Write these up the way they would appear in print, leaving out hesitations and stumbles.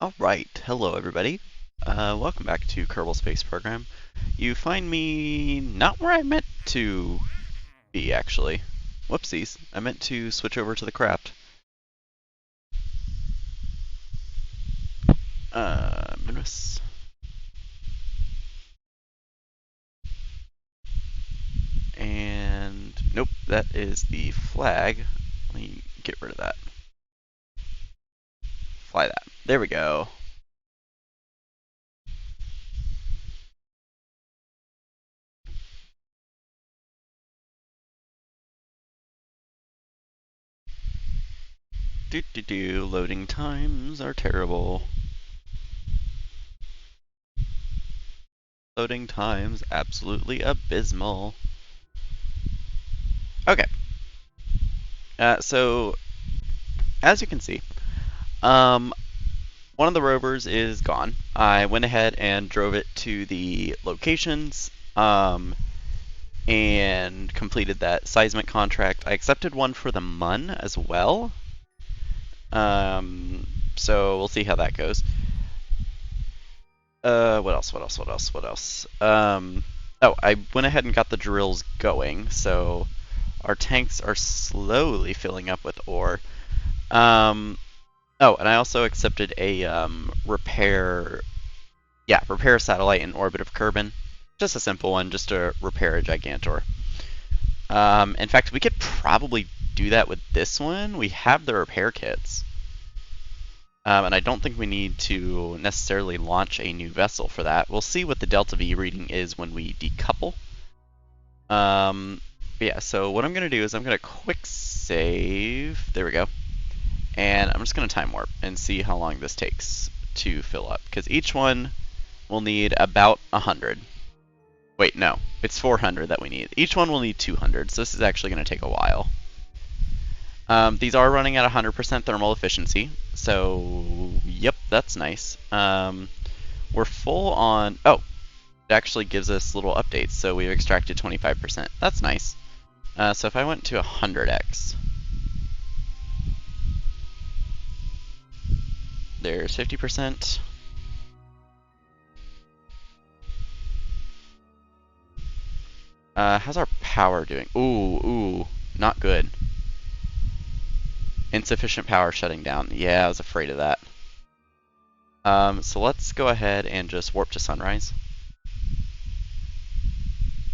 Alright, hello everybody. Welcome back to Kerbal Space Program. You find me not where I meant to be, actually. Whoopsies. I meant to switch over to the craft. Minerus. And nope, that is the flag. Let me get rid of that. Fly that. There we go. Loading times are terrible. Loading times absolutely abysmal. Okay. So as you can see, one of the rovers is gone. I went ahead and drove it to the locations and completed that seismic contract. I accepted one for the MUN as well. So we'll see how that goes. What else? Oh, I went ahead and got the drills going, so our tanks are slowly filling up with ore. Oh, and I also accepted a repair a satellite in orbit of Kerbin. Just a simple one, just to repair a Gigantor. In fact, we could probably do that with this one. We have the repair kits. And I don't think we need to necessarily launch a new vessel for that. We'll see what the delta V reading is when we decouple. Yeah, so what I'm going to do is I'm going to quick save. There we go. And I'm just going to time warp and see how long this takes to fill up. Because each one will need about 100. Wait, no. It's 400 that we need. Each one will need 200, so this is actually going to take a while. These are running at 100% thermal efficiency, so yep, that's nice. We're full on... Oh, it actually gives us little updates, so we've extracted 25%. That's nice. So if I went to 100x, there's 50%. How's our power doing? Ooh, not good. Insufficient power shutting down. Yeah, I was afraid of that. So let's go ahead and just warp to sunrise.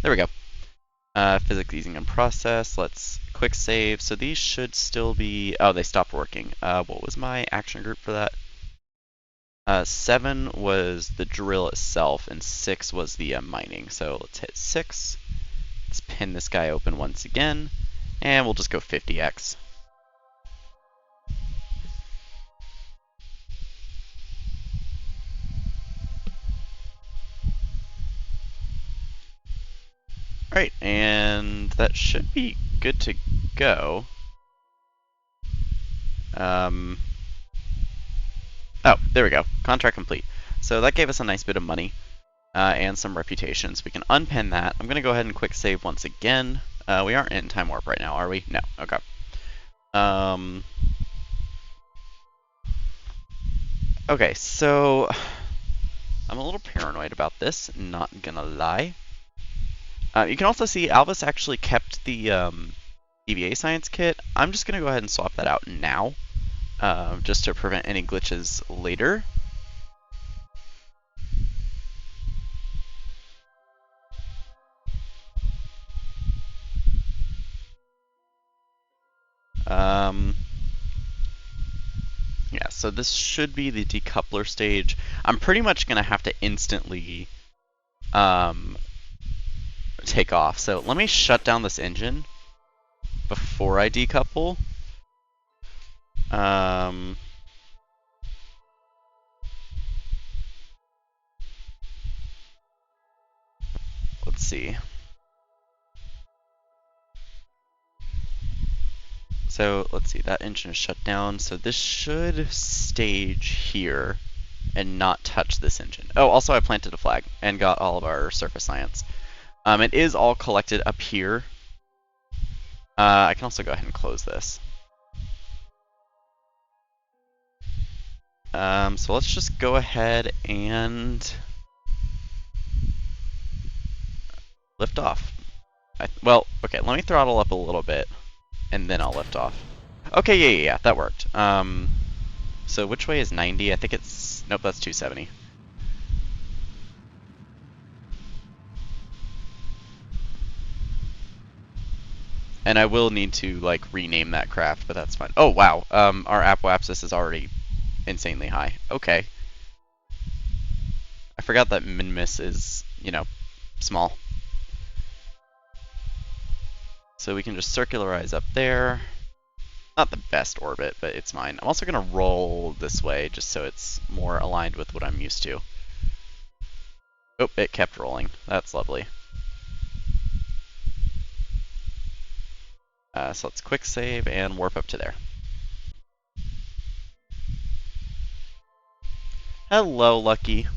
There we go. Physics easing and process. Let's quick save. So these should still be... Oh, they stopped working. What was my action group for that? 7 was the drill itself, and 6 was the mining. So let's hit 6. Let's pin this guy open once again, and we'll just go 50x. Alright, and that should be good to go. Oh, there we go. Contract complete. So that gave us a nice bit of money and some reputation. So we can unpin that. I'm going to go ahead and quick save once again. We aren't in time warp right now, are we? No. Okay. Okay, so I'm a little paranoid about this, not gonna lie. You can also see Albus actually kept the EVA science kit. I'm just gonna go ahead and swap that out now, just to prevent any glitches later. Yeah, so this should be the decoupler stage. I'm pretty much gonna have to instantly take off. So let me shut down this engine before I decouple. Let's see. So let's see, that engine is shut down. So this should stage here and not touch this engine. Oh, also I planted a flag and got all of our surface science. It is all collected up here. I can also go ahead and close this. So let's just go ahead and lift off. Well, okay, let me throttle up a little bit, and then I'll lift off. Okay, yeah, that worked. So which way is 90? I think it's... Nope, that's 270. And I will need to, like, rename that craft, but that's fine. Oh, wow. Our apoapsis is already insanely high. Okay. I forgot that min-miss is, you know, small. So we can just circularize up there. Not the best orbit, but it's fine. I'm also going to roll this way just so it's more aligned with what I'm used to. Oh, it kept rolling. That's lovely. So let's quick save and warp up to there. Hello, Lucky.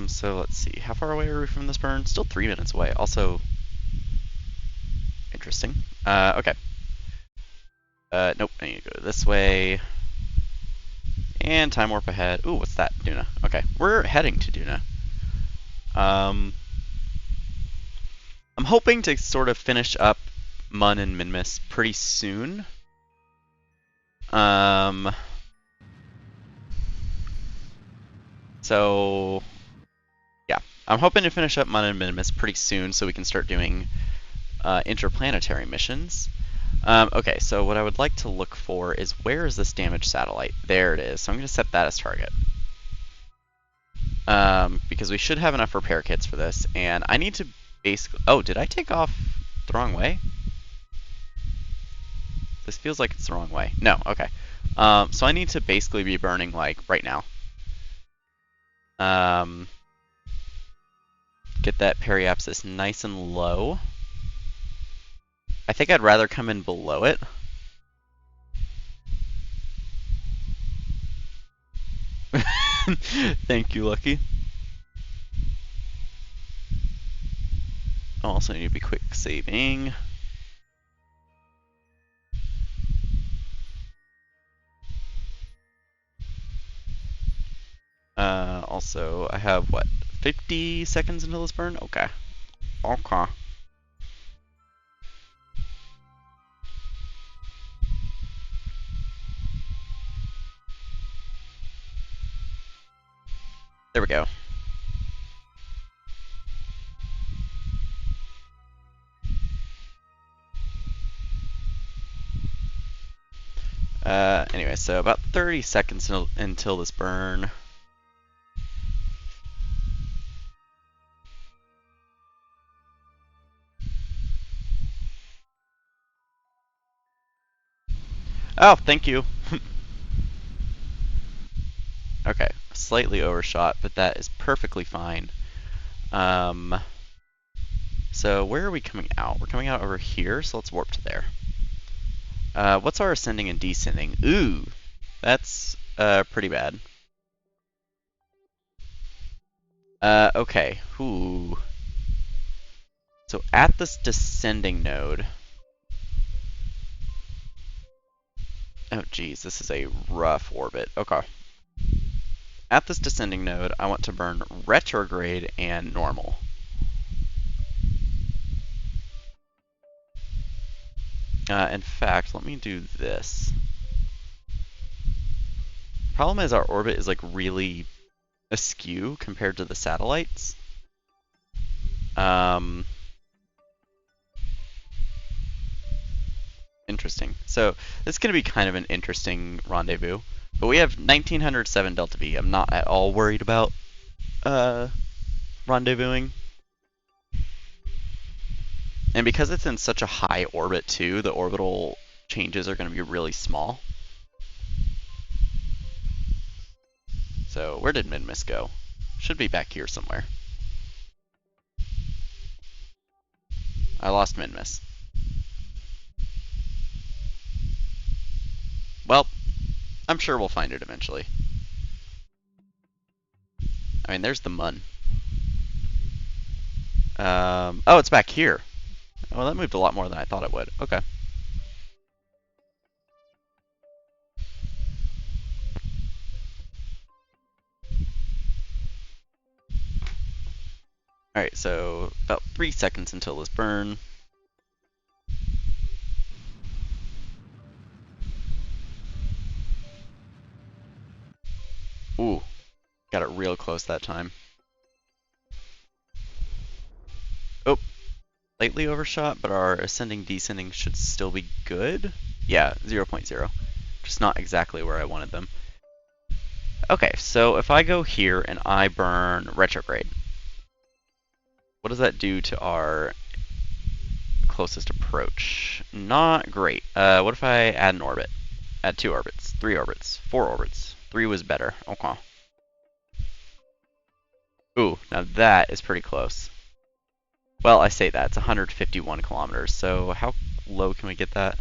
So let's see. How far away are we from this burn? Still 3 minutes away. Also, interesting. Okay. Nope, I need to go this way. And time warp ahead. Ooh, what's that? Duna. Okay, we're heading to Duna. I'm hoping to sort of finish up Mun and Minmus pretty soon. So, yeah. I'm hoping to finish up Mun and Minmus pretty soon so we can start doing interplanetary missions. Okay, so what I would like to look for is where is this damaged satellite? There it is. So I'm going to set that as target. Because we should have enough repair kits for this, and I need to basically... Oh, did I take off the wrong way? This feels like it's the wrong way. No, okay. So I need to basically be burning, like, right now. Get that periapsis nice and low. I think I'd rather come in below it. Thank you, Lucky. I also need to be quick saving. Also, I have, what, 50 seconds until this burn? Okay. Okay. There we go. Anyway, so about 30 seconds until this burn. Oh, thank you. Okay, slightly overshot, but that is perfectly fine. So where are we coming out? We're coming out over here, so let's warp to there. What's our ascending and descending? Ooh, that's pretty bad. Okay. Ooh. So at this descending node. Oh geez, this is a rough orbit. Okay. At this descending node, I want to burn retrograde and normal. In fact, let me do this. Problem is our orbit is like really askew compared to the satellites. Interesting. So this is going to be kind of an interesting rendezvous. But we have 1907 Delta V. I'm not at all worried about rendezvousing. And because it's in such a high orbit too, the orbital changes are going to be really small. So where did Minmus go? Should be back here somewhere. I lost Minmus. Well, I'm sure we'll find it eventually. I mean, there's the mun. Oh, it's back here. Well, that moved a lot more than I thought it would. Okay. Alright, so about 3 seconds until this burn. Ooh, got it real close that time. Oh, slightly overshot, but our ascending descending should still be good. Yeah, 0.0. Just not exactly where I wanted them. Okay, so if I go here and I burn retrograde, what does that do to our closest approach? Not great. What if I add an orbit? Add 2 orbits, 3 orbits, 4 orbits. 3 was better. Okay. Ooh, now that is pretty close. Well, I say that. It's 151 kilometers, so how low can we get that?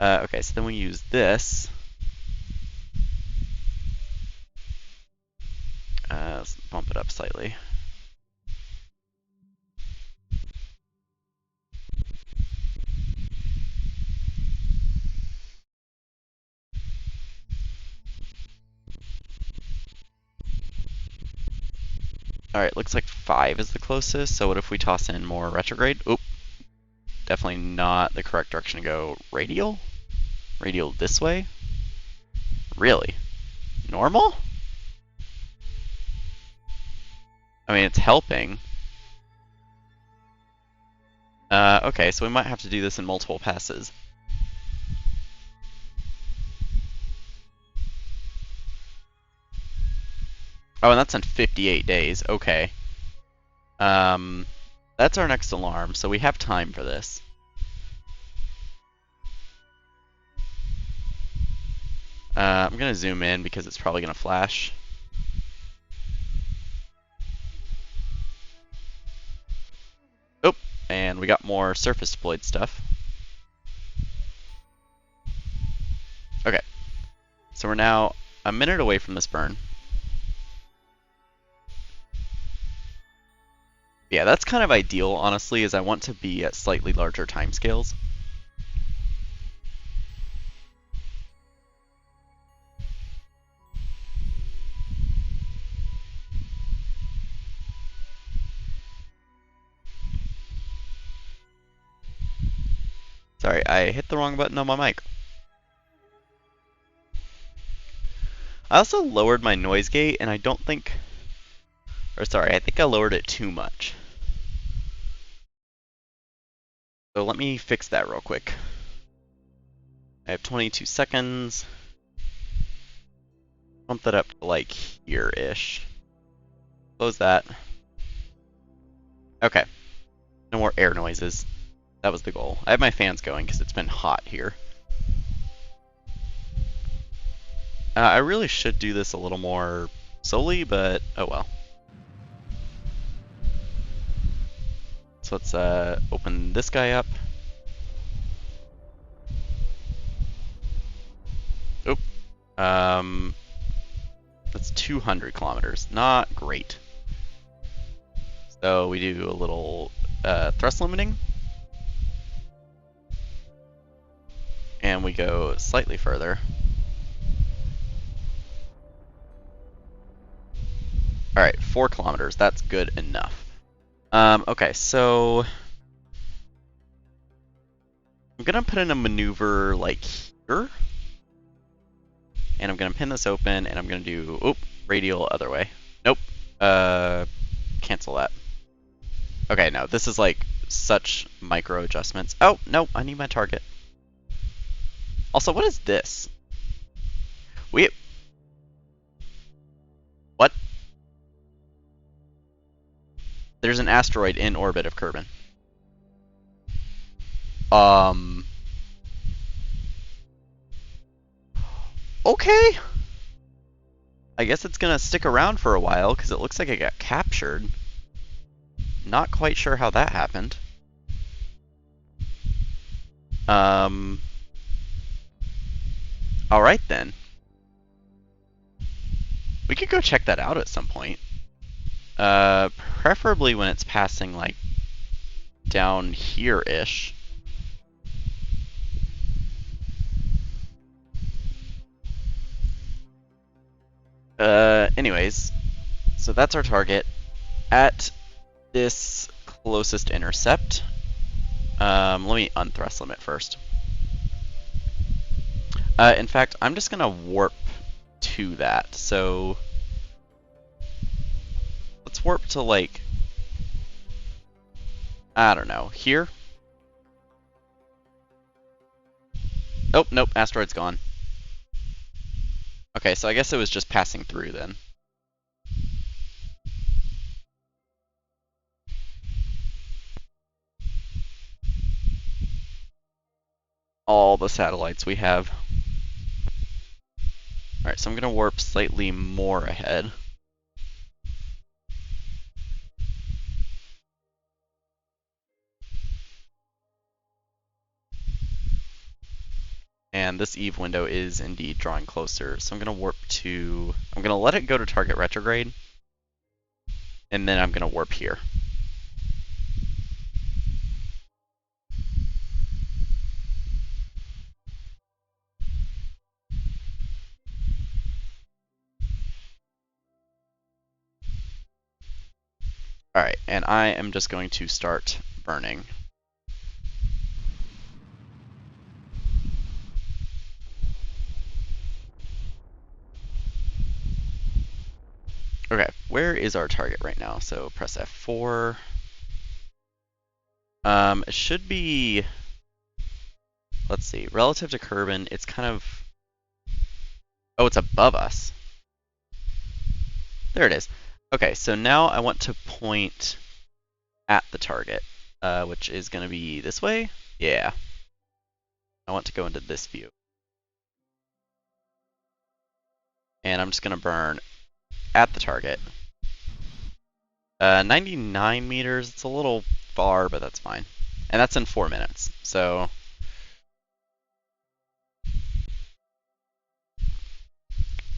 Okay, so then we use this. Let's bump it up slightly. Alright, looks like 5 is the closest, so what if we toss in more retrograde? Oop. Definitely not the correct direction to go. Radial? Radial this way? Really? Normal? I mean, it's helping. Okay, so we might have to do this in multiple passes. Oh, and that's in 58 days. Okay. That's our next alarm, so we have time for this. I'm gonna zoom in because it's probably gonna flash. Oh, and we got more surface deployed stuff. Okay, so we're now a minute away from this burn. Yeah, that's kind of ideal, honestly, is I want to be at slightly larger timescales. Sorry, I hit the wrong button on my mic. I also lowered my noise gate, and I don't think... Or sorry, I think I lowered it too much. So let me fix that real quick. I have 22 seconds. Bump that up to like here-ish. Close that. Okay. No more air noises. That was the goal. I have my fans going because it's been hot here. I really should do this a little more slowly, but oh well. So let's open this guy up. Oop. That's 200 kilometers. Not great. So we do a little thrust limiting. And we go slightly further. Alright, 4 kilometers. That's good enough. Okay, so I'm gonna put in a maneuver like here. And I'm gonna pin this open and I'm gonna do radial other way. Nope. Cancel that. Okay, no, this is like such micro adjustments. Oh, no, I need my target. Also, what is this? What? There's an asteroid in orbit of Kerbin. Okay. I guess it's gonna stick around for a while because it looks like it got captured. Not quite sure how that happened. Alright then. We could go check that out at some point. Preferably when it's passing, like, down here-ish. Anyways, so that's our target. At this closest intercept, let me unthrust limit first. In fact, I'm just gonna warp to that. So let's warp to, like, I don't know, here? Oh, nope, asteroid's gone. Okay, so I guess it was just passing through then. All the satellites we have. Alright, so I'm going to warp slightly more ahead. And this Eve window is indeed drawing closer. So I'm going to warp to... I'm going to let it go to target retrograde. And then I'm going to warp here. Alright, and I am just going to start burning. Okay, where is our target right now? So press F4. It should be... Let's see, relative to Kerbin, it's kind of... Oh, it's above us. There it is. Okay, so now I want to point at the target, which is going to be this way. Yeah. I want to go into this view. And I'm just going to burn at the target. 99 meters, it's a little far, but that's fine. And that's in 4 minutes, so...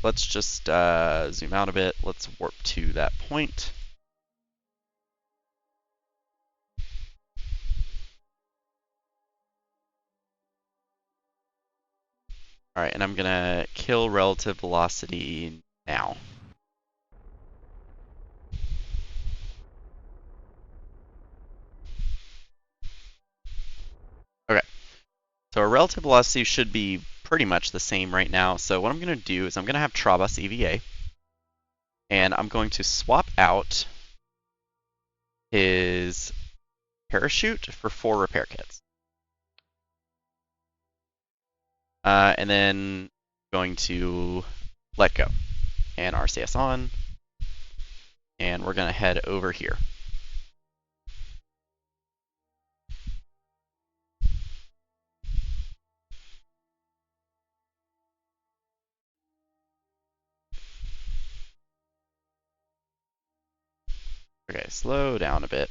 Let's just zoom out a bit. Let's warp to that point. Alright, and I'm going to kill relative velocity now. Okay, so our relative velocity should be pretty much the same right now. So what I'm going to do is I'm going to have Trabas EVA, and I'm going to swap out his parachute for 4 repair kits. And then going to let go and RCS on, and we're going to head over here. Okay, slow down a bit.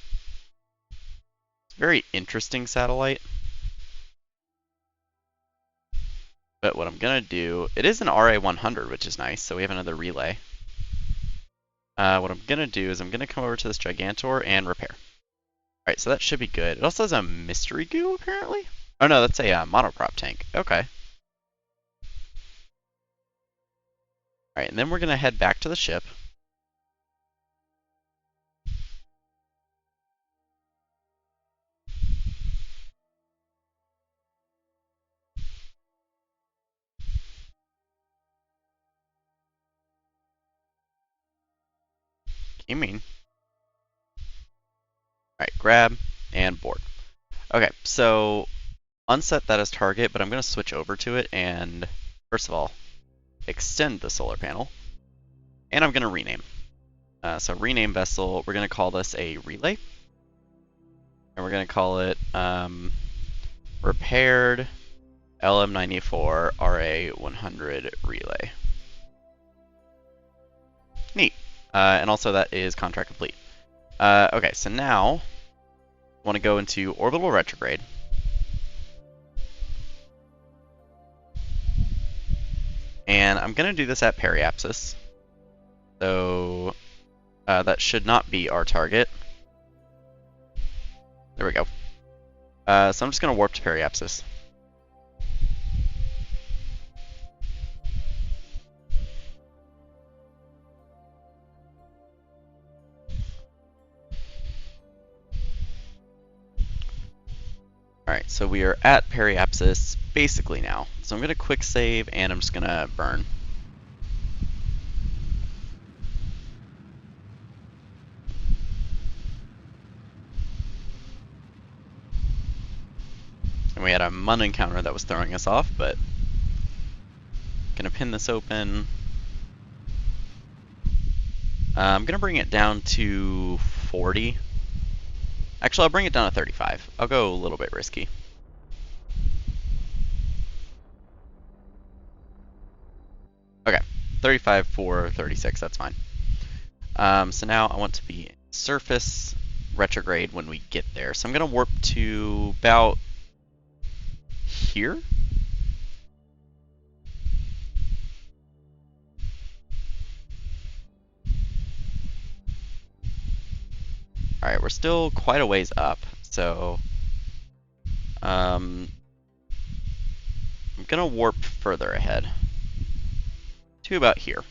It's a very interesting satellite. But what I'm going to do, it is an RA100, which is nice, so we have another relay. What I'm going to do is I'm going to come over to this Gigantor and repair. Alright, so that should be good. It also has a mystery goo, apparently? Oh no, that's a monoprop tank. Okay. Alright, and then we're going to head back to the ship. You mean? Alright, grab and board. Okay, so unset that as target, but I'm going to switch over to it and, first of all, extend the solar panel. And I'm going to rename. So rename vessel, we're going to call this a relay. And we're going to call it repaired LM94 RA100 relay. Neat. And also that is contract complete. Okay, so now I want to go into orbital retrograde. And I'm going to do this at periapsis. So that should not be our target. There we go. So I'm just going to warp to periapsis. Alright, so we are at periapsis basically now. So I'm going to quick save and I'm just going to burn. And we had a Mun encounter that was throwing us off, but going to pin this open. I'm going to bring it down to 40. Actually, I'll bring it down to 35. I'll go a little bit risky. Okay, 35 for 36, that's fine. So now I want to be in surface retrograde when we get there. So I'm going to warp to about here. Alright, we're still quite a ways up, so I'm going to warp further ahead to about here.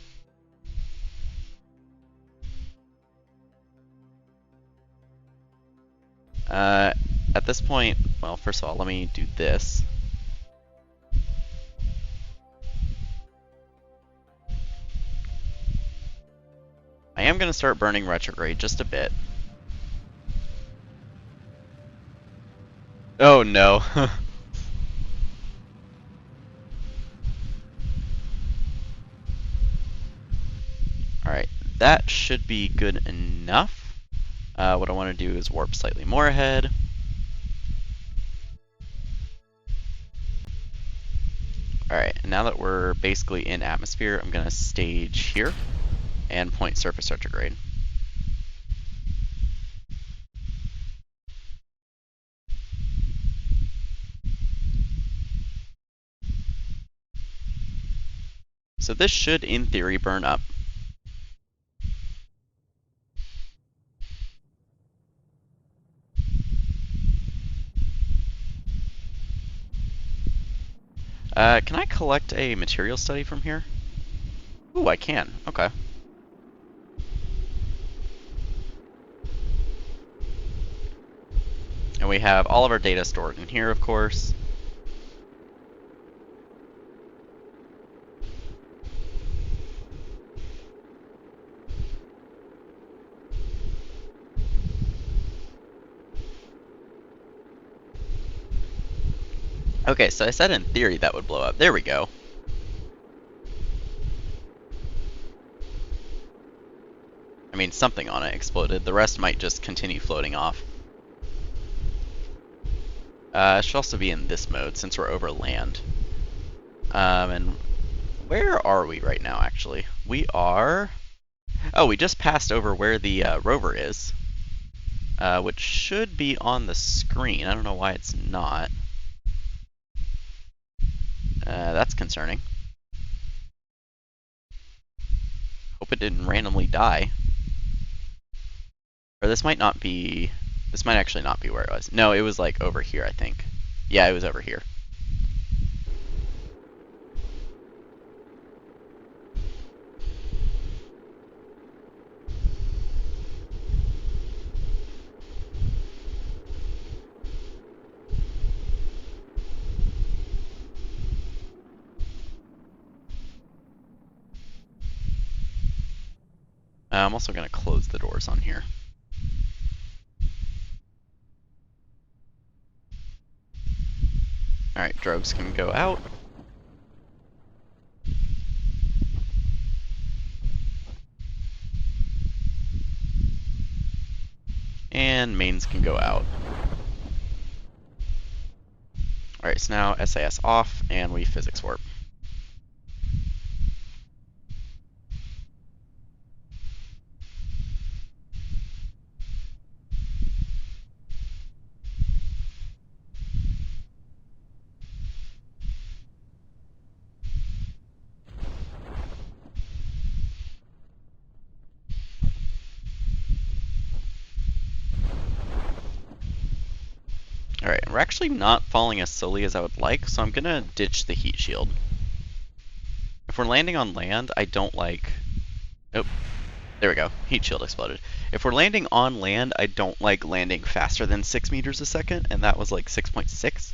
At this point, well, first of all, let me do this. I am going to start burning retrograde just a bit. Oh no. Alright, that should be good enough. What I want to do is warp slightly more ahead. Alright, and now that we're basically in atmosphere, I'm going to stage here and point surface retrograde. So this should, in theory, burn up. Can I collect a material study from here? Ooh, I can. Okay. And we have all of our data stored in here, of course. Okay, so I said in theory that would blow up. There we go. I mean, something on it exploded. The rest might just continue floating off. It should also be in this mode since we're over land. And where are we right now, actually? We are... Oh, we just passed over where the rover is, which should be on the screen. I don't know why it's not. That's concerning. Hope it didn't randomly die. Or this might not be... This might actually not be where it was. No, it was like over here, I think. Yeah, it was over here. I'm also going to close the doors on here. Alright, drogues can go out. And mains can go out. Alright, so now SAS off, and we physics warp. Alright, we're actually not falling as slowly as I would like, so I'm gonna ditch the heat shield. If we're landing on land, I don't like... Oh, there we go. Heat shield exploded. If we're landing on land, I don't like landing faster than 6 meters a second, and that was like 6.6.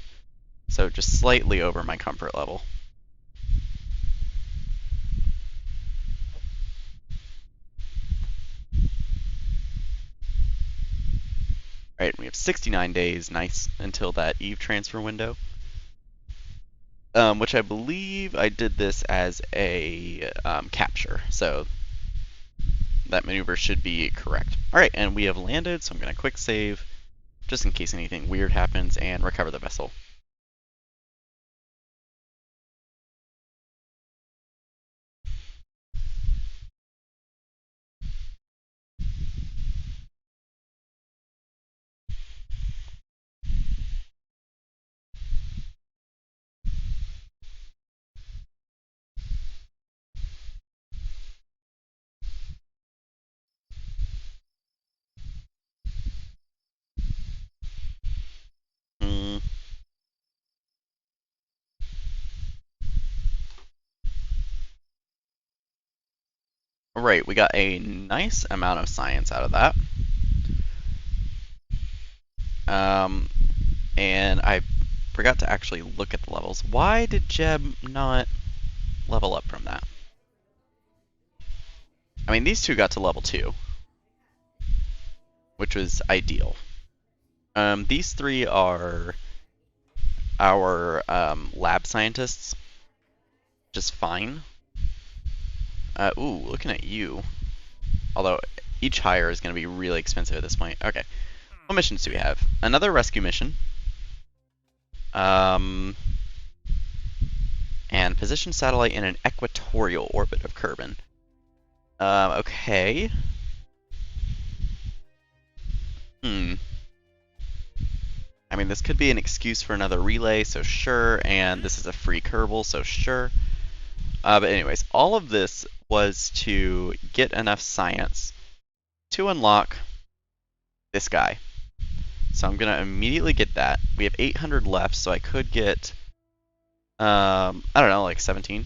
So just slightly over my comfort level. Alright, we have 69 days, nice, until that Eve transfer window. Which I believe I did this as a capture, so that maneuver should be correct. Alright, and we have landed, so I'm going to quick save, just in case anything weird happens, and recover the vessel. Right, we got a nice amount of science out of that. And I forgot to actually look at the levels. Why did Jeb not level up from that? I mean, these two got to level 2, which was ideal. These three are our lab scientists, just fine. Ooh, looking at you. Although each hire is going to be really expensive at this point. Okay, what missions do we have? Another rescue mission. And position satellite in an equatorial orbit of Kerbin. Okay. I mean, this could be an excuse for another relay, so sure, and this is a free Kerbal, so sure. But anyways, all of this was to get enough science to unlock this guy. So I'm going to immediately get that. We have 800 left, so I could get, I don't know, like 17.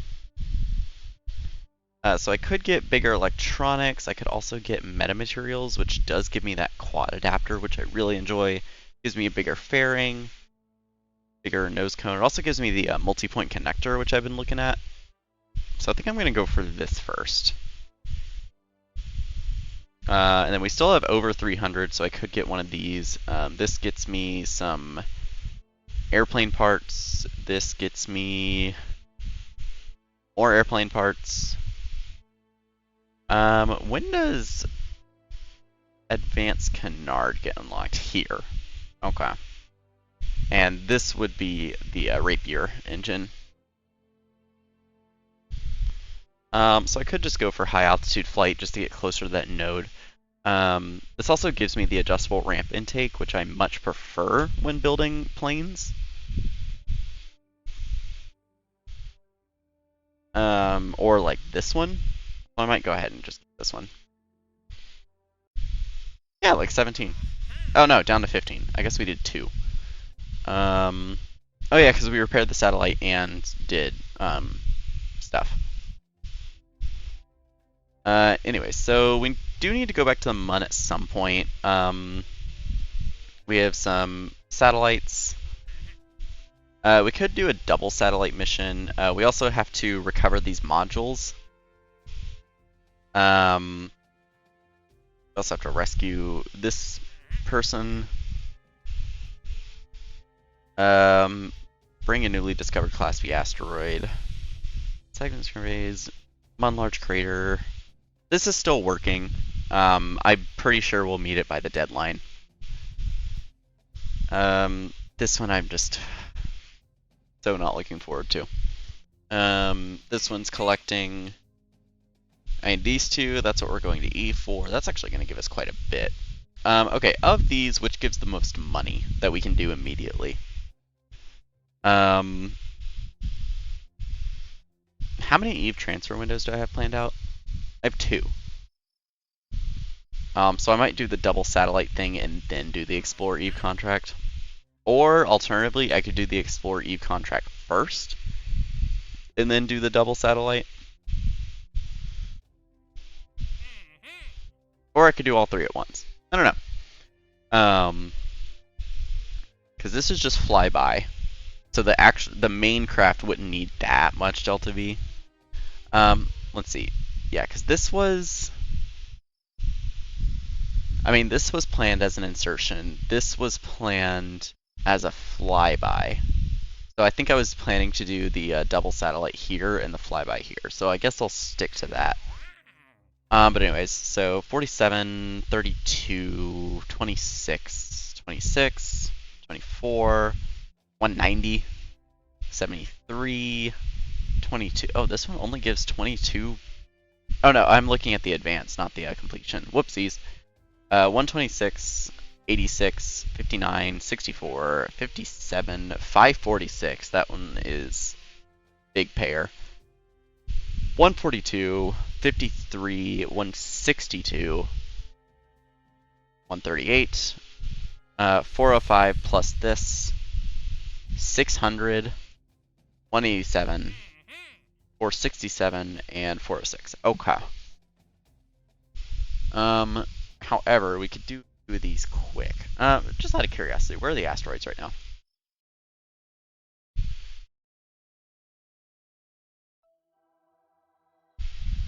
So I could get bigger electronics. I could also get metamaterials, which does give me that quad adapter, which I really enjoy. Gives me a bigger fairing, bigger nose cone. It also gives me the multi-point connector, which I've been looking at. So I think I'm going to go for this first. And then we still have over 300, so I could get one of these. This gets me some airplane parts. This gets me more airplane parts. When does Advanced Canard get unlocked? Here. Okay. And this would be the Rapier engine. So I could just go for high altitude flight just to get closer to that node. This also gives me the adjustable ramp intake, which I much prefer when building planes. Or like this one. Well, I might go ahead and just get this one. Yeah, like 17. Oh no, down to 15. I guess we did 2. Oh yeah, because we repaired the satellite and did stuff. Anyway, so we do need to go back to the MUN at some point. We have some satellites. We could do a double satellite mission. We also have to recover these modules. We also have to rescue this person. Bring a newly discovered Class B asteroid. Segment surveys. MUN large crater. This is still working. I'm pretty sure we'll meet it by the deadline. This one I'm just so not looking forward to. This one's collecting. I mean, these two, that's what we're going to E for. That's actually going to give us quite a bit. Okay, of these, which gives the most money that we can do immediately? How many Eve transfer windows do I have planned out? I have 2. So I might do the double satellite thing and then do the Explore Eve contract. Or alternatively, I could do the Explorer Eve contract first and then do the double satellite. Or I could do all three at once. I don't know. Because this is just flyby. So the main craft wouldn't need that much Delta V. Let's see. Yeah, because this was... I mean, this was planned as an insertion. This was planned as a flyby. So I think I was planning to do the double satellite here and the flyby here. So I guess I'll stick to that. But anyways, so 47, 32, 26, 26, 24, 190, 73, 22. Oh, this one only gives 22. Oh no, I'm looking at the advance, not the completion. Whoopsies. 126, 86, 59, 64, 57, 546. That one is big payer. 142, 53, 162, 138, 405 plus this, 600, 187, 467, and 406. Okay. However, we could do these quick. Just out of curiosity, where are the asteroids right now?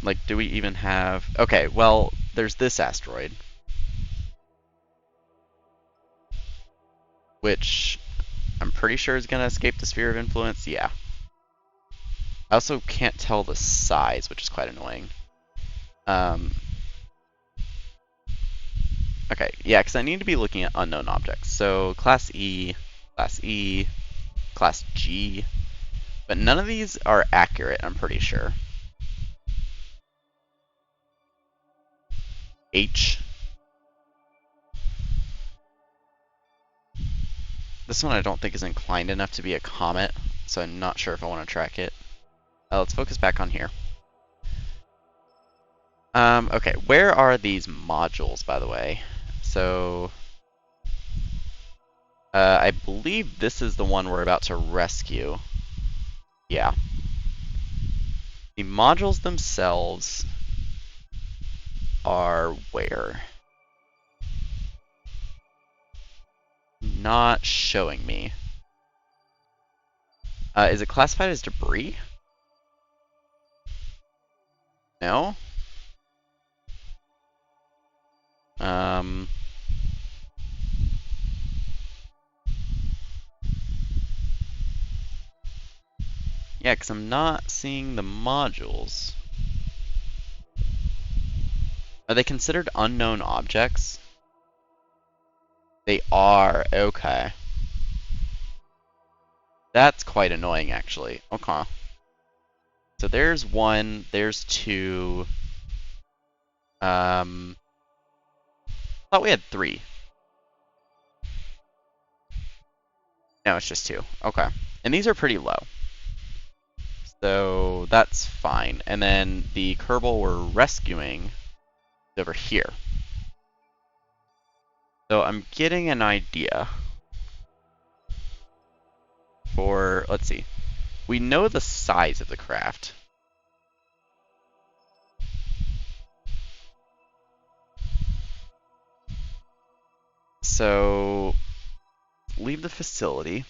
Like, do we even have... Okay, well, there's this asteroid. Which I'm pretty sure is going to escape the sphere of influence. Yeah. I also can't tell the size, which is quite annoying. Okay, yeah, because I need to be looking at unknown objects. So Class E, Class E, Class G. But none of these are accurate, I'm pretty sure. H. This one I don't think is inclined enough to be a comet, so I'm not sure if I want to track it. Let's focus back on here. Okay, where are these modules, by the way? So, I believe this is the one we're about to rescue. Yeah. The modules themselves are where? Not showing me. Is it classified as debris? No? Yeah, because I'm not seeing the modules. Are they considered unknown objects? They are, okay. That's quite annoying, actually. Okay. So there's one, there's two. I thought we had three. No, it's just two. Okay. And these are pretty low. So that's fine. And then the Kerbal we're rescuing is over here. So I'm getting an idea for, let's see. We know the size of the craft. So leave the facility.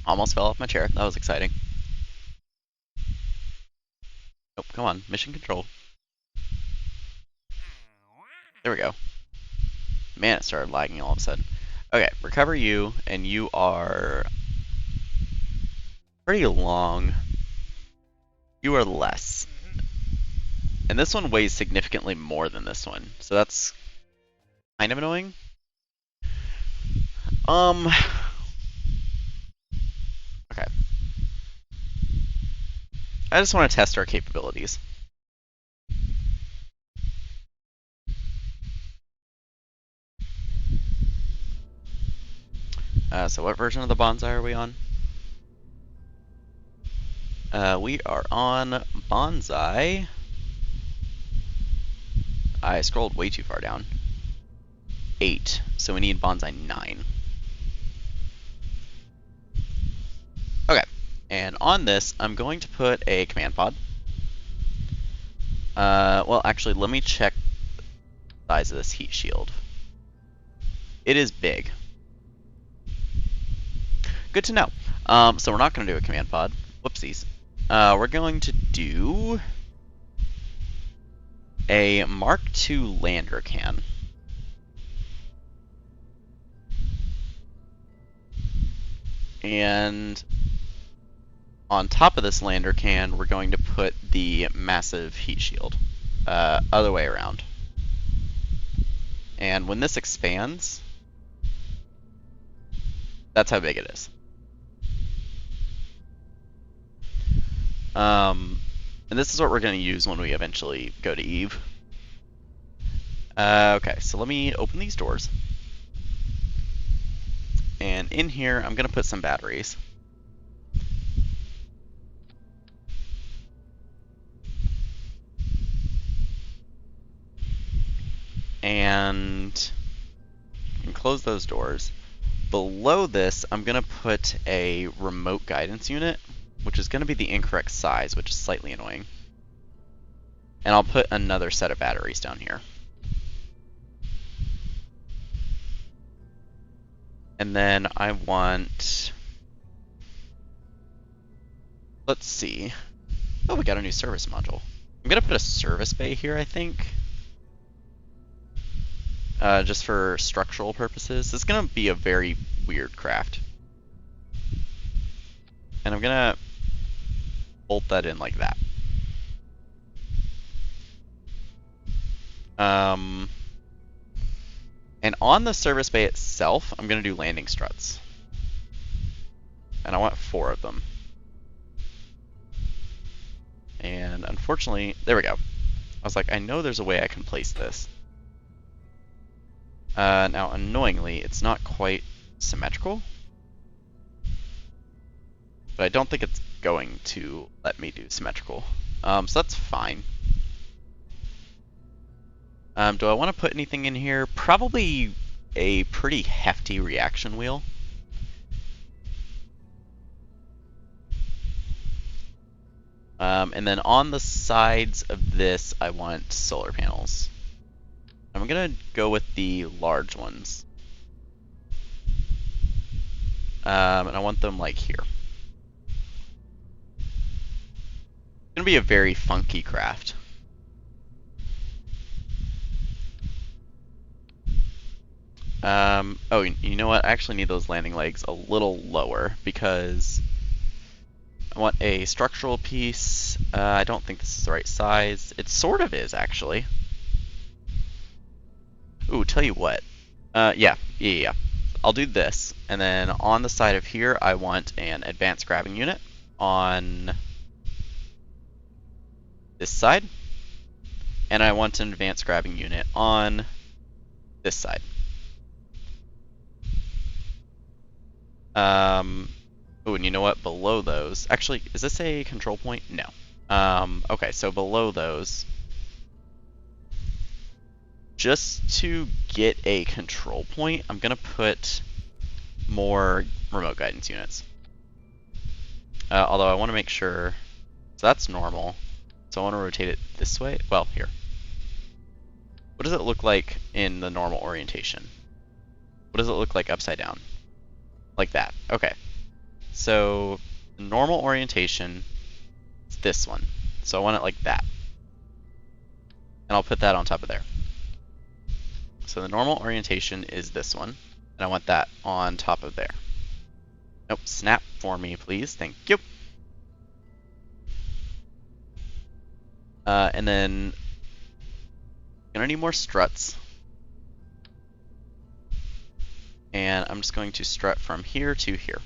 Almost fell off my chair. That was exciting. Oh, come on. Mission control. There we go. Man, it started lagging all of a sudden. Okay, recover you, and you are pretty long. You are less. And this one weighs significantly more than this one, so that's kind of annoying. Okay. I just want to test our capabilities. So what version of the bonsai are we on? We are on Bonsai. I scrolled way too far down. 8, so we need Bonsai 9. Okay, and on this, I'm going to put a command pod. Well, actually, let me check the size of this heat shield. It is big. Good to know. So we're not going to do a command pod. Whoopsies. We're going to do a Mark II lander can. And on top of this lander can, we're going to put the massive heat shield. Other way around. And when this expands, that's how big it is. And this is what we're going to use when we eventually go to Eve. Okay, so let me open these doors. And in here, I'm going to put some batteries. And close those doors. Below this, I'm going to put a remote guidance unit, which is going to be the incorrect size, which is slightly annoying. And I'll put another set of batteries down here. And then I want... Let's see. Oh, we got a new service module. I'm going to put a service bay here, I think. Just for structural purposes. This is going to be a very weird craft. And I'm going to bolt that in like that. And on the service bay itself, I'm going to do landing struts. And I want 4 of them. And unfortunately, there we go. I was like, I know there's a way I can place this. Now, annoyingly, it's not quite symmetrical. But I don't think it's going to let me do symmetrical. So that's fine. Do I want to put anything in here? Probably a pretty hefty reaction wheel. And then on the sides of this, I want solar panels. I'm going to go with the large ones. And I want them like here. It's going to be a very funky craft. Oh, you know what? I actually need those landing legs a little lower because I want a structural piece. I don't think this is the right size. It sort of is, actually. Ooh, tell you what. Yeah. I'll do this, and then on the side of here, I want an advanced grabbing unit on this side, and I want an advanced grabbing unit on this side. Oh, and you know what? Below those, actually, is this a control point? No. Okay, so below those, just to get a control point, I'm gonna put more remote guidance units. Although I want to make sure, so that's normal. So I want to rotate it this way. Well, here. What does it look like in the normal orientation? What does it look like upside down? Like that. Okay. So the normal orientation is this one. So I want it like that. And I'll put that on top of there. So the normal orientation is this one. And I want that on top of there. Nope, snap for me, please. Thank you. And then I'm gonna need more struts. And I'm just going to strut from here to here.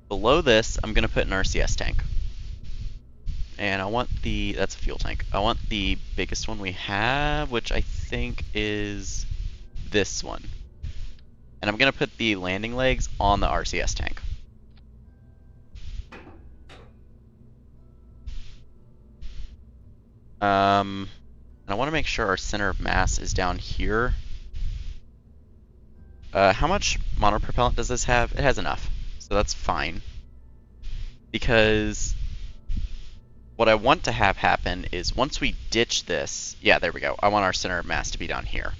Below this, I'm gonna put an RCS tank. And I want the, that's a fuel tank. I want the biggest one we have, which I think is this one. And I'm gonna put the landing legs on the RCS tank. And I want to make sure our center of mass is down here. How much monopropellant does this have? It has enough, so that's fine. Because what I want to have happen is once we ditch this, yeah, there we go. I want our center of mass to be down here.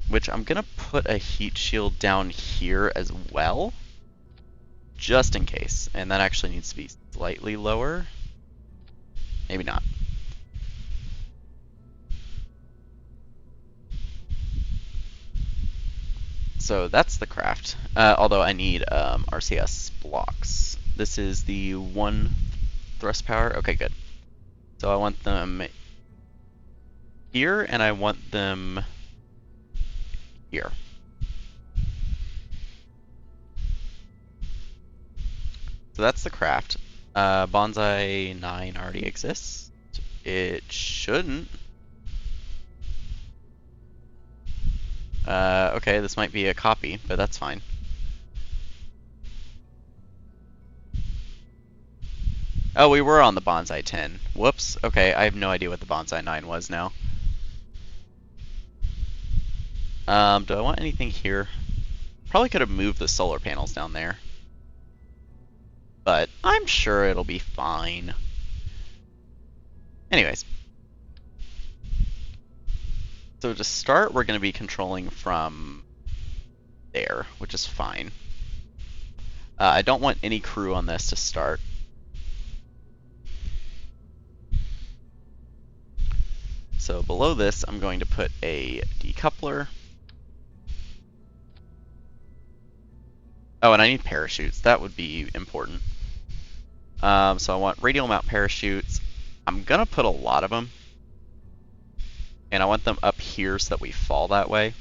Which I'm gonna put a heat shield down here as well, just in case. And that actually needs to be slightly lower. Maybe not. So that's the craft. Although I need RCS blocks. This is the 1 thrust power. Okay, good. So I want them here, and I want them here. So that's the craft. Bonsai 9 already exists. It shouldn't. Okay, this might be a copy, but that's fine. Oh, we were on the Bonsai 10. Whoops. Okay, I have no idea what the Bonsai 9 was now. Do I want anything here? Probably could have moved the solar panels down there. But I'm sure it'll be fine. Anyways. So to start, we're going to be controlling from there, which is fine. I don't want any crew on this to start. So below this, I'm going to put a decoupler. Oh, and I need parachutes. That would be important. So I want radial mount parachutes. I'm going to put a lot of them. And I want them up here so that we fall that way.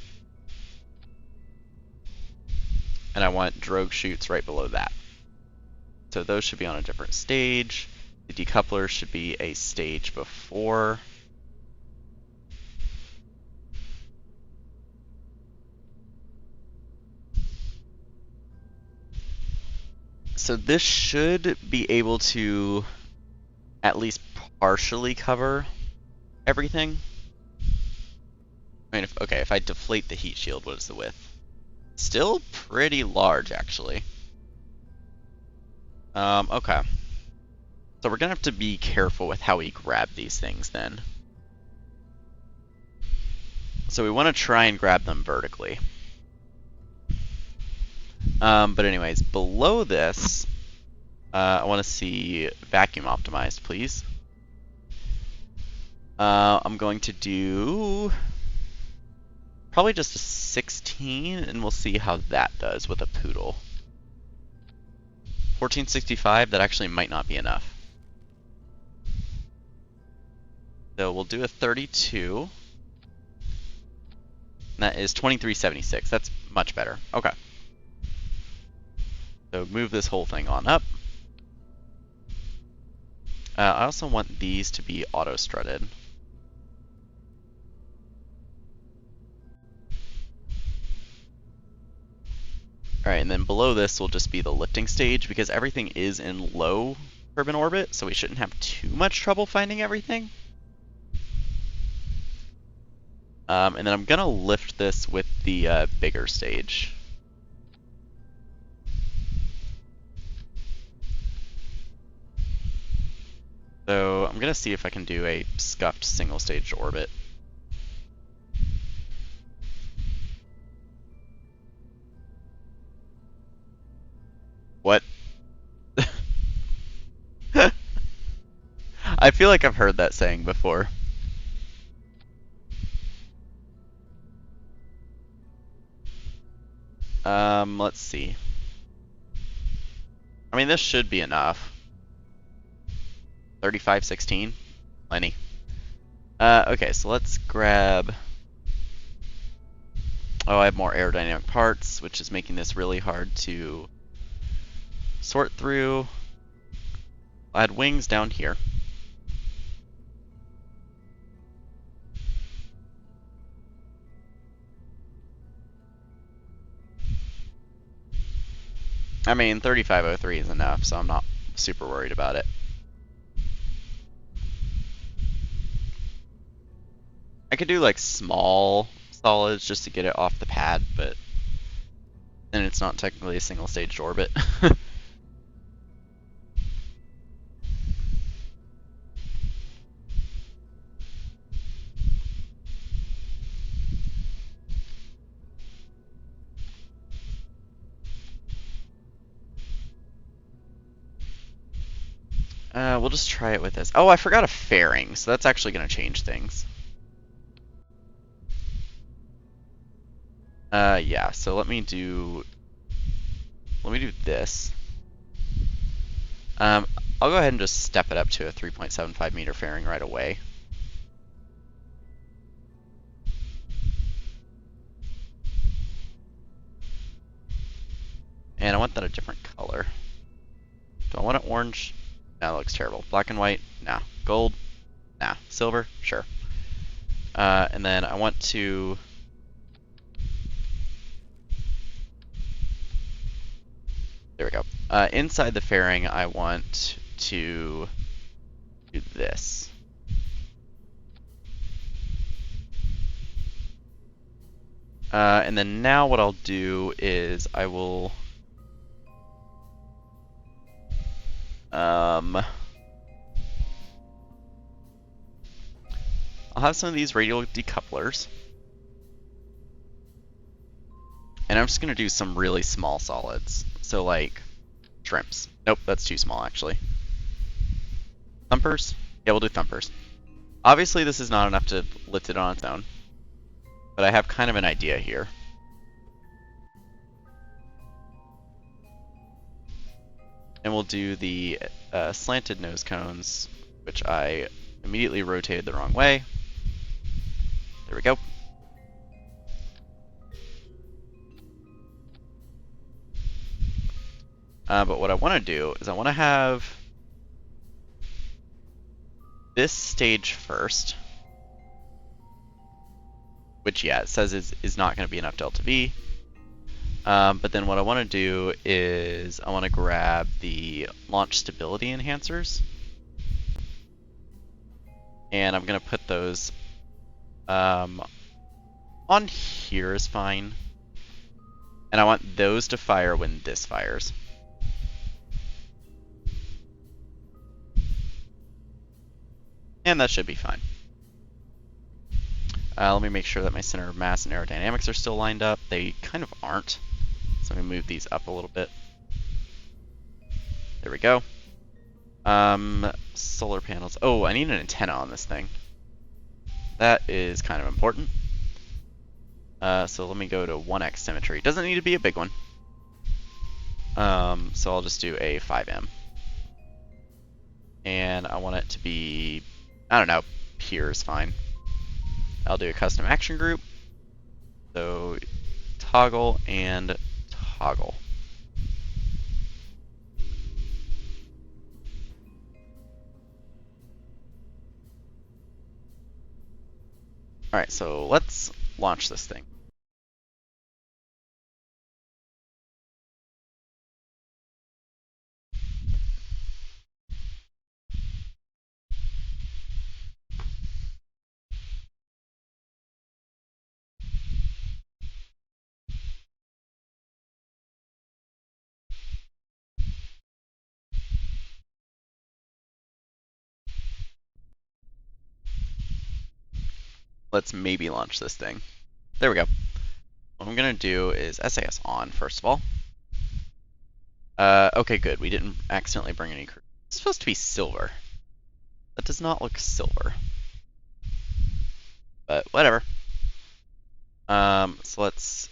And I want drogue chutes right below that. So those should be on a different stage. The decoupler should be a stage before. So this should be able to at least partially cover everything. I mean, if I deflate the heat shield, what is the width? Still pretty large, actually. Okay. So we're gonna have to be careful with how we grab these things then. So we want to try and grab them vertically. But anyways, below this, I want to see vacuum optimized, please. I'm going to do probably just a 16, and we'll see how that does with a poodle. 1465, that actually might not be enough. So we'll do a 32. And that is 2376. That's much better. Okay. So move this whole thing on up. I also want these to be auto-strutted. Alright, and then below this will just be the lifting stage, because everything is in low turbine orbit, so we shouldn't have too much trouble finding everything. And then I'm going to lift this with the bigger stage. So I'm going to see if I can do a scuffed single stage orbit. What? I feel like I've heard that saying before. Let's see. I mean, this should be enough. 3516? Plenty. Okay, so let's grab... Oh, I have more aerodynamic parts, which is making this really hard to sort through. I'll add wings down here. I mean, 3503 is enough, so I'm not super worried about it. I could do like small solids just to get it off the pad, but then it's not technically a single staged orbit. We'll just try it with this. Oh, I forgot a fairing, so that's actually going to change things. Yeah, so let me do this. I'll go ahead and just step it up to a 3.75 meter fairing right away. And I want that a different color. Do I want it orange? No, that looks terrible. Black and white? Nah. Gold? Nah. Silver? Sure. And then I want to... There we go. Inside the fairing, I want to do this. And then now what I'll do is I will... I'll have some of these radial decouplers. And I'm just going to do some really small solids. So like shrimps. Nope, that's too small actually. Thumpers? Yeah, we'll do thumpers. Obviously this is not enough to lift it on its own, but I have kind of an idea here. And we'll do the slanted nose cones, which I immediately rotated the wrong way. There we go. But what I want to do is I want to have this stage first, which, yeah, it says is not going to be enough delta V. But then what I want to do is I want to grab the launch stability enhancers. And I'm going to put those on here is fine. And I want those to fire when this fires. And that should be fine. Let me make sure that my center of mass and aerodynamics are still lined up. They kind of aren't. So let me move these up a little bit. There we go. Solar panels. Oh, I need an antenna on this thing. That is kind of important. So let me go to 1x symmetry. Doesn't need to be a big one. So I'll just do a 5M. And I want it to be, I don't know, here is fine. I'll do a custom action group. So toggle and toggle. Alright, so let's launch this thing. Let's maybe launch this thing. There we go. What I'm going to do is SAS on, first of all. Okay, good. We didn't accidentally bring any crew. It's supposed to be silver. That does not look silver. But whatever. So let's...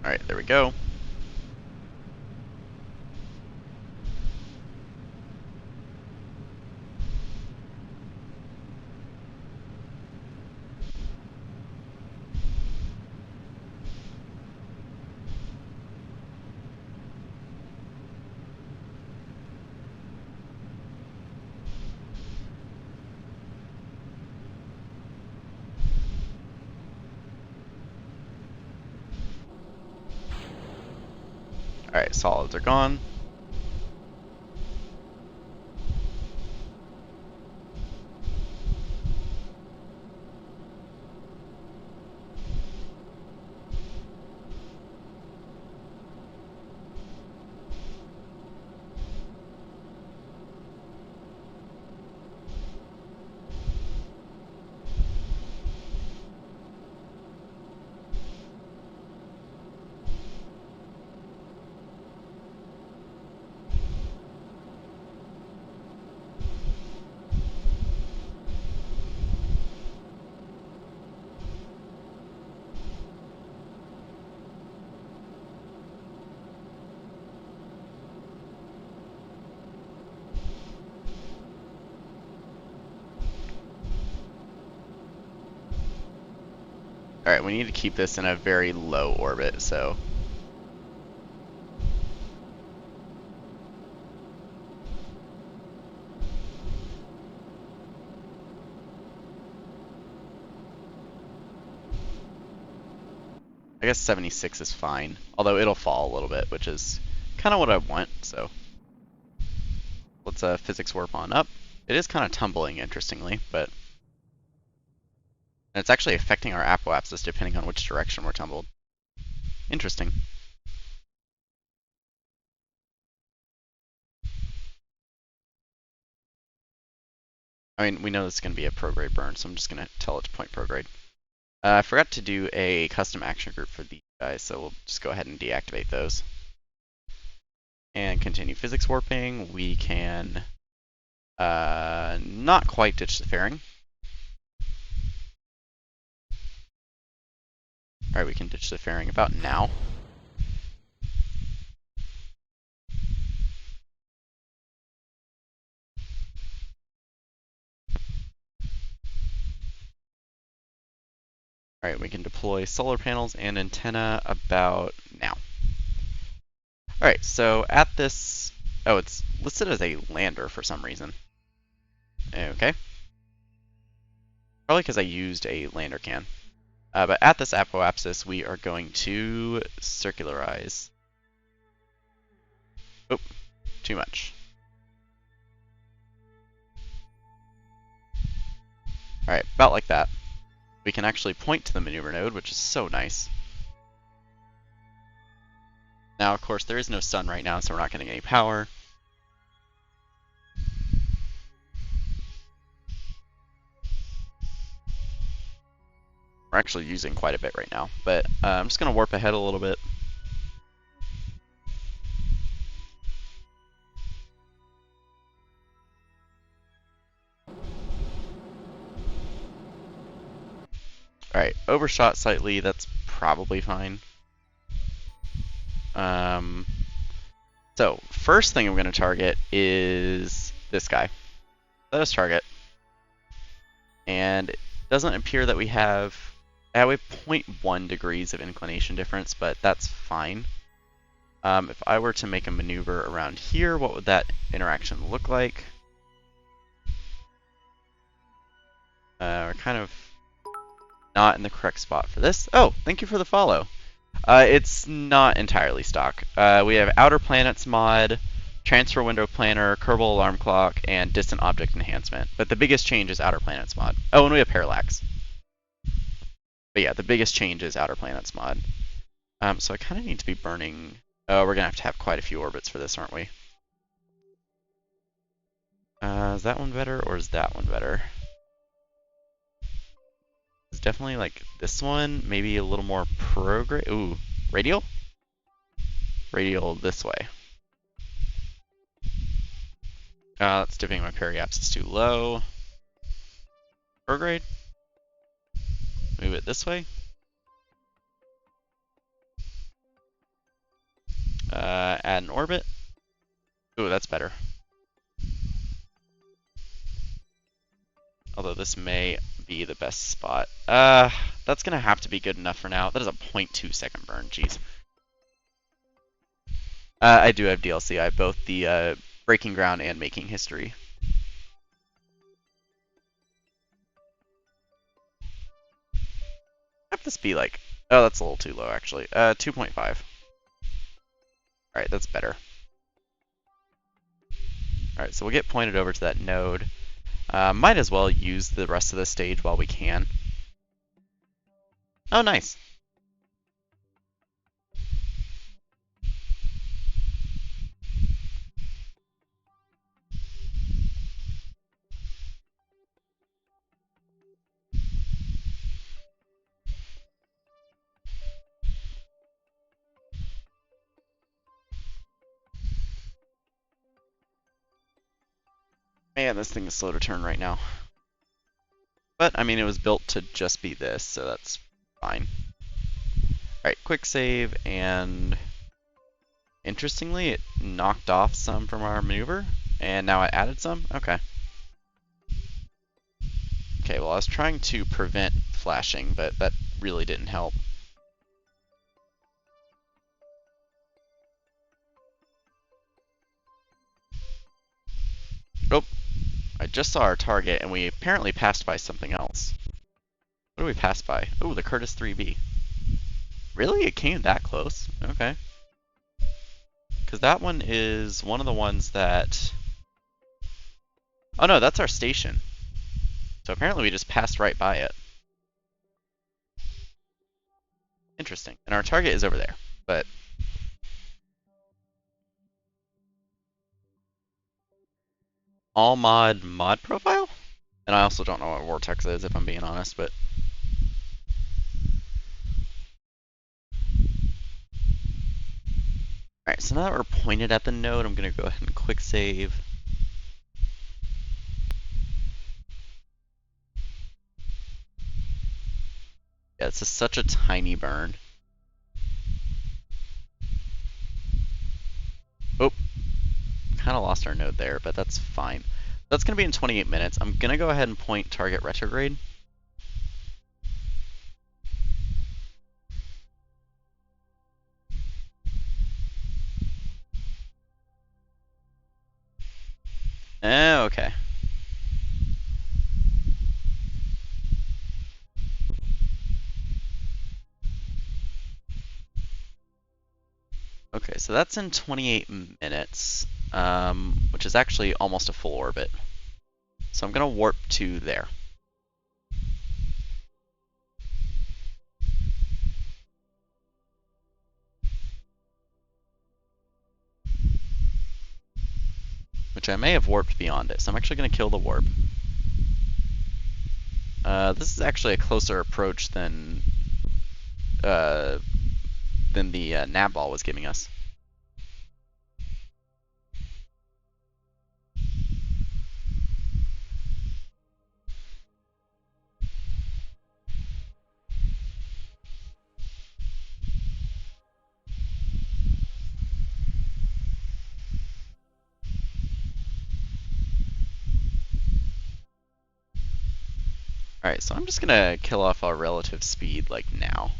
Alright, there we go. Alright, solids are gone. Alright, we need to keep this in a very low orbit, so... I guess 76 is fine, although it'll fall a little bit, which is kind of what I want, so... Let's physics warp on up. It is kind of tumbling, interestingly, but... And it's actually affecting our apoapsis depending on which direction we're tumbled. Interesting. I mean, we know this is going to be a prograde burn, so I'm just going to tell it to point prograde. I forgot to do a custom action group for these guys, so we'll just go ahead and deactivate those. And continue physics warping. We can not quite ditch the fairing. Alright, we can ditch the fairing about now. Alright, we can deploy solar panels and antenna about now. Alright, so at this... Oh, it's listed as a lander for some reason. Okay. Probably because I used a lander can. But at this apoapsis, we are going to circularize. Oh, too much. Alright, about like that. We can actually point to the maneuver node, which is so nice. Now, of course, there is no sun right now, so we're not getting any power. We're actually using quite a bit right now, but I'm just going to warp ahead a little bit. Alright, overshot slightly, that's probably fine. So, first thing I'm going to target is this guy. Let us target. And it doesn't appear that we have... we have 0.1 degrees of inclination difference, but that's fine. If I were to make a maneuver around here, what would that interaction look like? We're kind of not in the correct spot for this. Oh, thank you for the follow. It's not entirely stock. We have Outer Planets mod, Transfer Window Planner, Kerbal Alarm Clock, and Distant Object Enhancement. But the biggest change is Outer Planets mod. Oh, and we have Parallax. But yeah, the biggest change is Outer Planets mod. So I kind of need to be burning... Oh, we're going to have quite a few orbits for this, aren't we? Is that one better, or is that one better? It's definitely like this one, maybe a little more prograde. Ooh, radial? Radial this way. That's dipping my periapsis too low. Prograde. Move it this way. Add an orbit. Ooh, that's better. Although this may be the best spot. That's gonna have to be good enough for now. That is a 0.2 second burn, jeez. I do have DLC. I have both the Breaking Ground and Making History. Have this be like... Oh, that's a little too low, actually. 2.5. Alright, Alright, that's better. Alright, so we'll get pointed over to that node. Might as well use the rest of the stage while we can. Oh, nice. Man, this thing is slow to turn right now. But, I mean, it was built to just be this, so that's fine. Alright, quick save, and interestingly, it knocked off some from our maneuver, and now it added some? Okay. Okay, well, I was trying to prevent flashing, but that really didn't help. Oh, I just saw our target, and we apparently passed by something else. What did we pass by? Oh, the Curtis 3B. Really? It came that close? Okay. Because that one is one of the ones that... Oh no, that's our station. So apparently we just passed right by it. Interesting. And our target is over there, but... All mod profile? And I also don't know what Vortex is, if I'm being honest, but... Alright, so now that we're pointed at the node, I'm going to go ahead and quick save. Yeah, it's just such a tiny burn. Oh, kind of lost our node there, but that's fine. That's going to be in 28 minutes. I'm going to go ahead and point target retrograde. Okay. Okay, so that's in 28 minutes, which is actually almost a full orbit. So I'm going to warp to there. Which I may have warped beyond it, so I'm actually going to kill the warp. This is actually a closer approach than the nav ball was giving us. Alright, so I'm just gonna kill off our relative speed, like, now.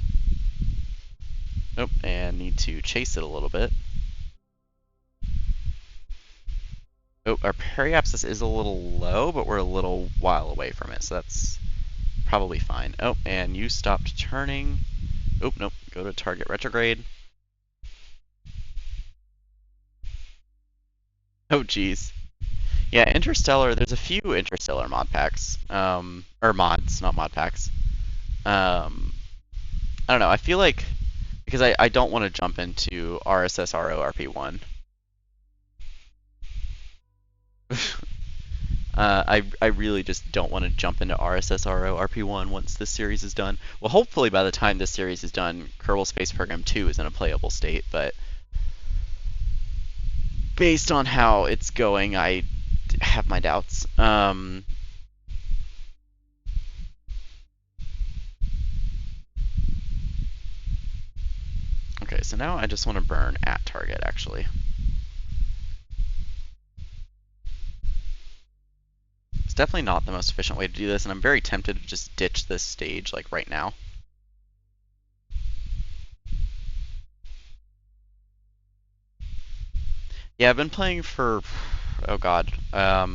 Nope, and need to chase it a little bit. Oh, our periapsis is a little low, but we're a little while away from it, so that's probably fine. Oh, and you stopped turning. Oh, nope, go to target retrograde. Oh, geez. Yeah, Interstellar, there's a few Interstellar mod packs. Or mods, not mod packs. I don't know, I feel like, because I don't want to jump into RSSRO RP1. I really just don't want to jump into RSSRO RP1 once this series is done. Well, hopefully by the time this series is done, Kerbal Space Program 2 is in a playable state, but based on how it's going, I have my doubts. Okay, so now I just want to burn at target, actually. It's definitely not the most efficient way to do this, and I'm very tempted to just ditch this stage, like, right now. Yeah, I've been playing for, oh god, I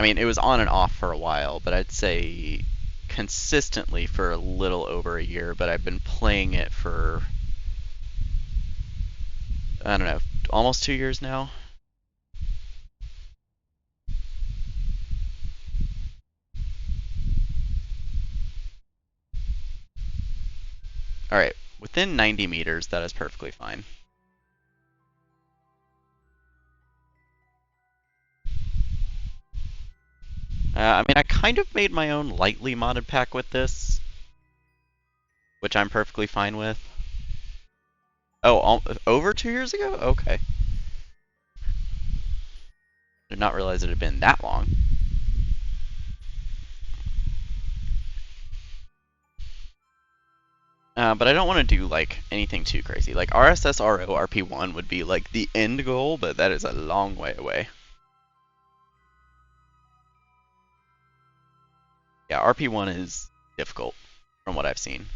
mean, it was on and off for a while, but I'd say consistently for a little over a year, but I've been playing it for I don't know, almost 2 years now. Alright, within 90 meters, that is perfectly fine. I mean, I kind of made my own lightly modded pack with this, which I'm perfectly fine with. Oh, over 2 years ago? Okay. Did not realize it had been that long. But I don't want to do like anything too crazy. Like RSSRO RP1 would be like the end goal, but that is a long way away. Yeah, RP1 is difficult from what I've seen.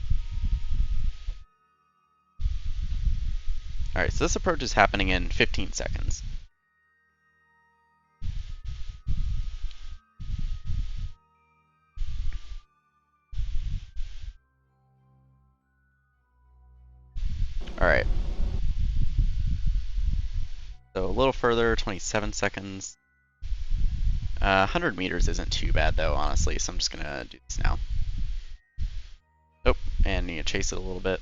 Alright, so this approach is happening in 15 seconds. Alright. So a little further, 27 seconds. 100 meters isn't too bad though, honestly, so I'm just gonna do this now. Oh, and need to chase it a little bit.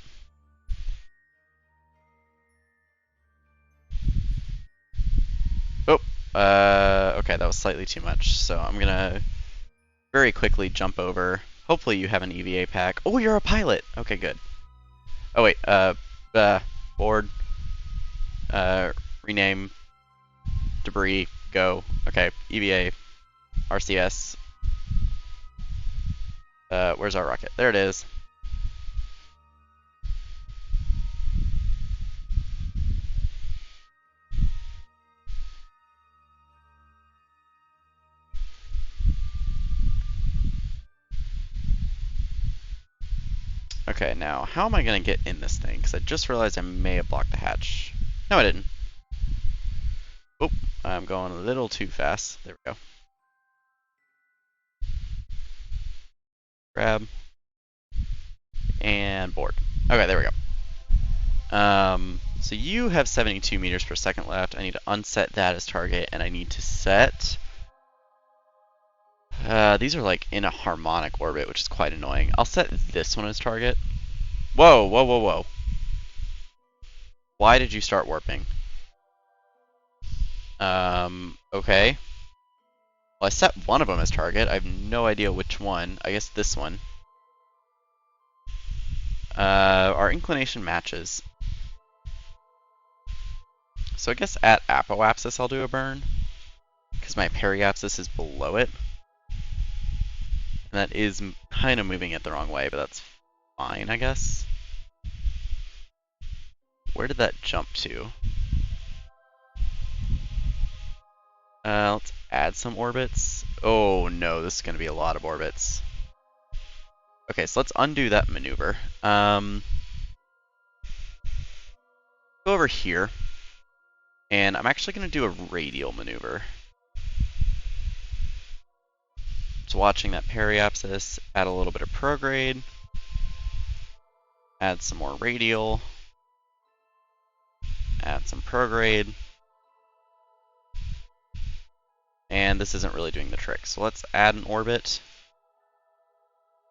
Oh, okay, that was slightly too much, so I'm gonna very quickly jump over. Hopefully you have an EVA pack. Oh, you're a pilot! Okay, good. Oh wait, board, rename, debris, go. Okay, EVA, RCS. Where's our rocket? There it is. Okay, now, how am I going to get in this thing? Because I just realized I may have blocked the hatch. No, I didn't. Oh, I'm going a little too fast. There we go. Grab. And board. Okay, there we go. So you have 72 meters per second left. I need to unset that as target, and I need to set... these are like in a harmonic orbit, which is quite annoying. I'll set this one as target. Whoa, whoa, whoa, whoa. Why did you start warping? Okay. Well, I set one of them as target. I have no idea which one. I guess this one. Our inclination matches. So I guess at apoapsis I'll do a burn, because my periapsis is below it. And that is kind of moving it the wrong way, but that's fine, I guess. Where did that jump to? Let's add some orbits. Oh no, this is going to be a lot of orbits. Okay, so let's undo that maneuver. Go over here. And I'm actually going to do a radial maneuver. Just watching that periapsis, add a little bit of prograde. Add some more radial. Add some prograde. And this isn't really doing the trick. So let's add an orbit.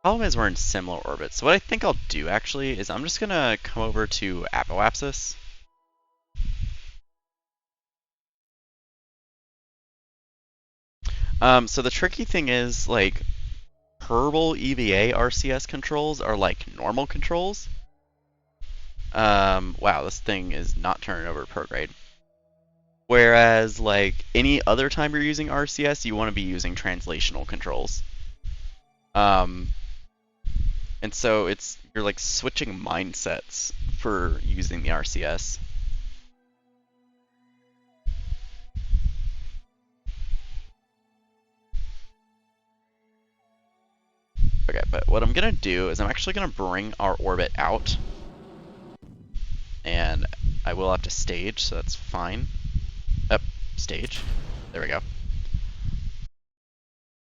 Problem is we're in similar orbits. So what I think I'll do actually is I'm just going to come over to apoapsis. So the tricky thing is, like, Kerbal EVA RCS controls are like normal controls. Wow, this thing is not turning over prograde. Whereas, like, any other time you're using RCS, you want to be using translational controls. And so you're like switching mindsets for using the RCS. Okay, but what I'm gonna do is I'm actually gonna bring our orbit out. And I will have to stage, so that's fine. Up, stage. There we go.